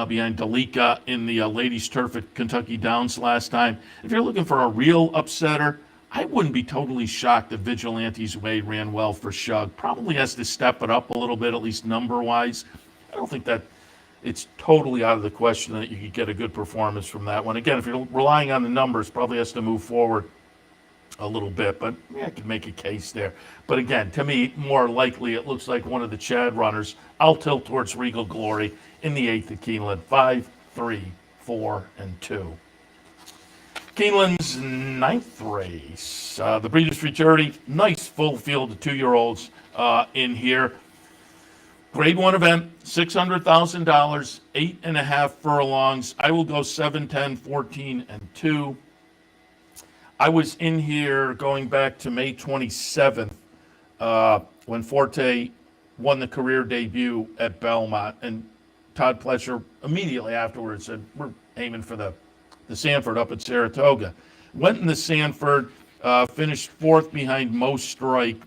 behind Dalika in the ladies' turf at Kentucky Downs last time. If you're looking for a real upsetter, I wouldn't be totally shocked if Vigilante's Way ran well for Shug. Probably has to step it up a little bit, at least number-wise. I don't think that it's totally out of the question that you could get a good performance from that one. Again, if you're relying on the numbers, probably has to move forward a little bit, but I could make a case there. But again, to me, more likely, it looks like one of the Chad runners. I'll tilt towards Regal Glory in the 8th at Keeneland. 5, 3, 4, and 2. Keeneland's 9th race. The Breeders' Futurity, nice full field of 2-year-olds in here. Grade 1 event, $600,000, 8.5 furlongs. I will go 7, 10, 14, and 2. I was in here going back to May 27th when Forte won the career debut at Belmont, and Todd Pletcher immediately afterwards said, we're aiming for the Sanford up at Saratoga. Went in the Sanford, finished 4th behind Mo Strike.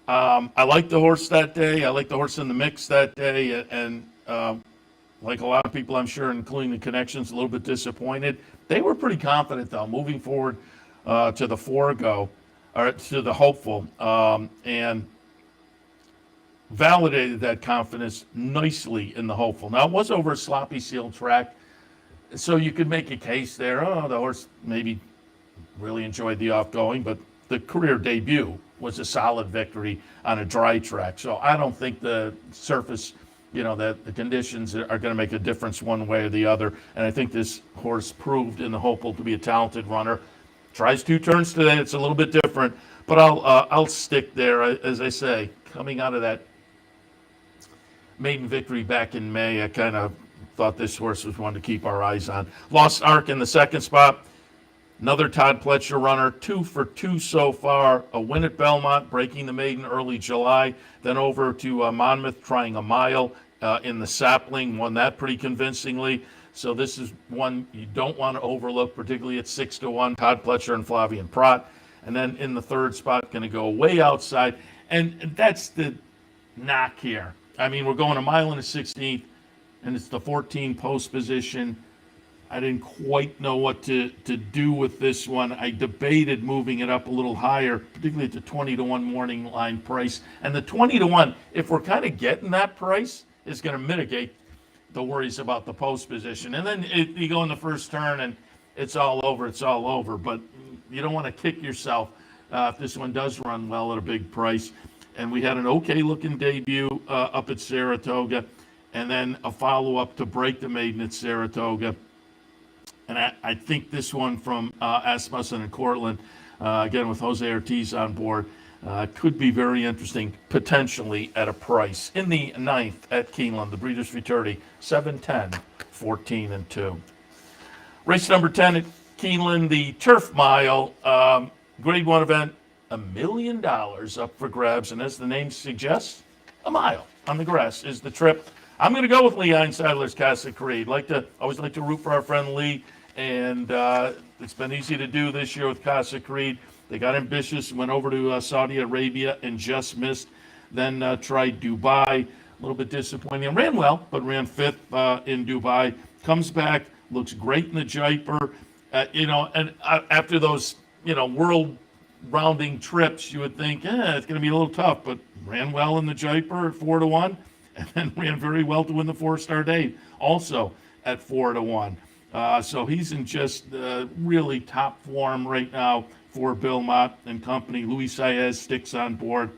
I liked the horse that day. I liked the horse in the mix that day, and like a lot of people, I'm sure, including the Connections, a little bit disappointed. They were pretty confident, though, moving forward to the Forego, or to the Hopeful, and validated that confidence nicely in the Hopeful. Now, it was over a sloppy seal track, so you could make a case there. Oh, the horse maybe really enjoyed the off-going, but the career debut was a solid victory on a dry track. So I don't think the surface, that the conditions are going to make a difference one way or the other. And I think this horse proved in the Hopeful to be a talented runner. Tries 2 turns today. It's a little bit different, but I'll stick there. As I say, coming out of that maiden victory back in May, I kind of thought this horse was one to keep our eyes on. Lost Ark in the 2nd spot. Another Todd Pletcher runner, 2 for 2 so far. A win at Belmont, breaking the maiden early July. Then over to Monmouth, trying a mile in the Sapling. Won that pretty convincingly. So this is one you don't want to overlook, particularly at 6-1. Todd Pletcher and Flavian Prat. And then in the 3rd spot, going to go way outside. And that's the knock here. I mean, we're going a mile and a 16th, and it's the 14 post position. I didn't quite know what to do with this one. I debated moving it up a little higher, particularly at the 20-1 morning line price. And the 20-1, if we're kind of getting that price, is going to mitigate the worries about the post position. And then you go in the first turn and it's all over. But you don't want to kick yourself if this one does run well at a big price. And we had an okay-looking debut up at Saratoga, and then a follow-up to break the maiden at Saratoga. And I think this one from Asmussen and Cortland, again with Jose Ortiz on board, could be very interesting, potentially at a price. In the 9th at Keeneland, the Breeders' Futurity, 7, 10, 14, and 2. Race number 10 at Keeneland, the Turf Mile, Grade 1 event, $1 million up for grabs. And as the name suggests, a mile on the grass is the trip. I'm going to go with Lee Einsiedler's Casa Creed. Always like to root for our friend Lee, and it's been easy to do this year with Casa Creed. They got ambitious, went over to Saudi Arabia and just missed. Then tried Dubai, a little bit disappointing. Ran well, but ran 5th in Dubai. Comes back, looks great in the Jaipur. And after those, world rounding trips, you would think, it's going to be a little tough, but ran well in the Jaipur at 4-1. And then ran very well to win the 4-star day, also at 4-1. So he's in just really top form right now for Belmont and company. Luis Saez sticks on board.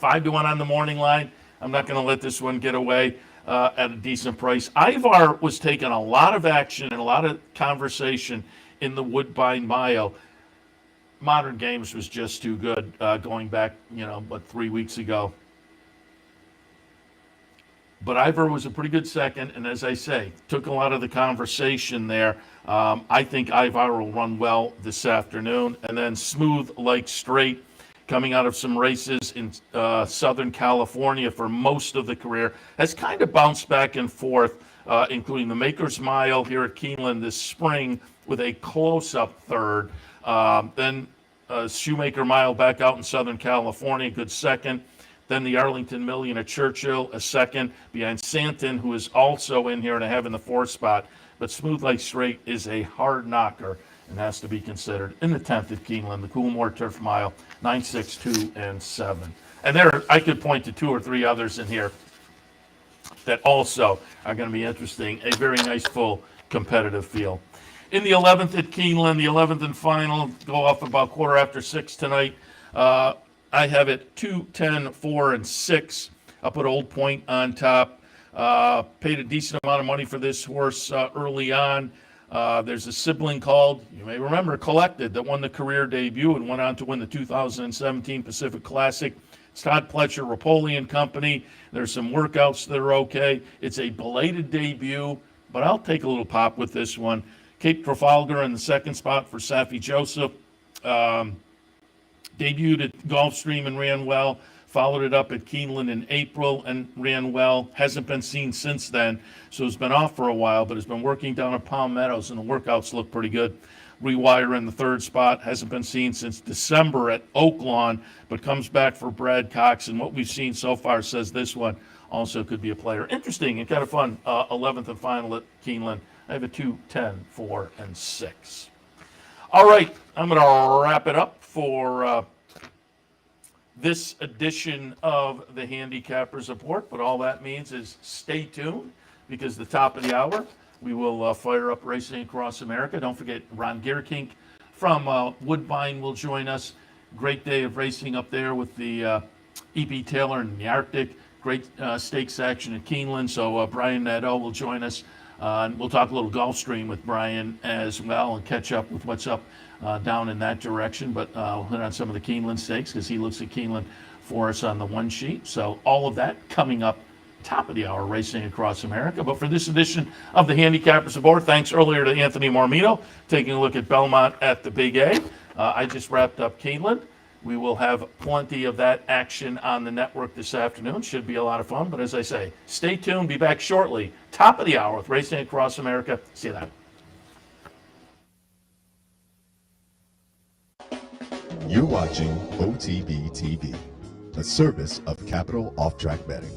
5-1 on the morning line. I'm not going to let this one get away at a decent price. Ivar was taking a lot of action and a lot of conversation in the Woodbine Mile. Modern Games was just too good going back, 3 weeks ago. But Ivor was a pretty good second, and as I say, took a lot of the conversation there. I think Ivor will run well this afternoon. And then Smooth Like Straight, coming out of some races in Southern California for most of the career, has kind of bounced back and forth, including the Maker's Mile here at Keeneland this spring with a close-up third. Then Shoemaker Mile back out in Southern California, good second. Then the Arlington Million at Churchill, a second, behind Santon, who is also in here and having the fourth spot. But Smooth Like Straight is a hard knocker and has to be considered in the 10th at Keeneland, the Coolmore Turf Mile, 9, 6, 2, and 7. And there, I could point to 2 or 3 others in here that also are going to be interesting. A very nice, full, competitive field. In the 11th at Keeneland, the 11th and final, go off about 6:15 tonight. I have it 2, 10, 4, and 6. I'll put Old Point on top. Paid a decent amount of money for this horse early on. There's a sibling called, you may remember, Collected, that won the career debut and went on to win the 2017 Pacific Classic. It's Todd Pletcher, Rapoli and Company. There's some workouts that are okay. It's a belated debut, but I'll take a little pop with this one. Cape Trafalgar in the second spot for Safi Joseph. Debuted at Gulfstream and ran well. Followed it up at Keeneland in April and ran well. Hasn't been seen since then, so it's been off for a while, but has been working down at Palm Meadows, and the workouts look pretty good. Rewire in the third spot. Hasn't been seen since December at Oaklawn, but comes back for Brad Cox, and what we've seen so far says this one also could be a player. Interesting and kind of fun. 11th and final at Keeneland. I have a 2, 10, 4, and 6. All right, I'm going to wrap it up for this edition of the Handicappers Report, but all that means is stay tuned, because the top of the hour, we will fire up Racing Across America. Don't forget, Ron Gierkink from Woodbine will join us. Great day of racing up there with the E.P. Taylor in the Arctic. Great stakes action at Keeneland, so Brian Nadeau will join us. And we'll talk a little Gulfstream with Brian as well and catch up with what's up down in that direction. But we'll hit on some of the Keeneland stakes because he looks at Keeneland for us on the one sheet. So all of that coming up top of the hour, Racing Across America. But for this edition of the Handicappers Report, thanks earlier to Anthony Mormino, taking a look at Belmont at the Big A. I just wrapped up Keeneland. We will have plenty of that action on the network this afternoon. Should be a lot of fun. But as I say, stay tuned. Be back shortly. Top of the hour with Racing Across America. See you then. You're watching OTB TV, a service of Capital Off Track Betting.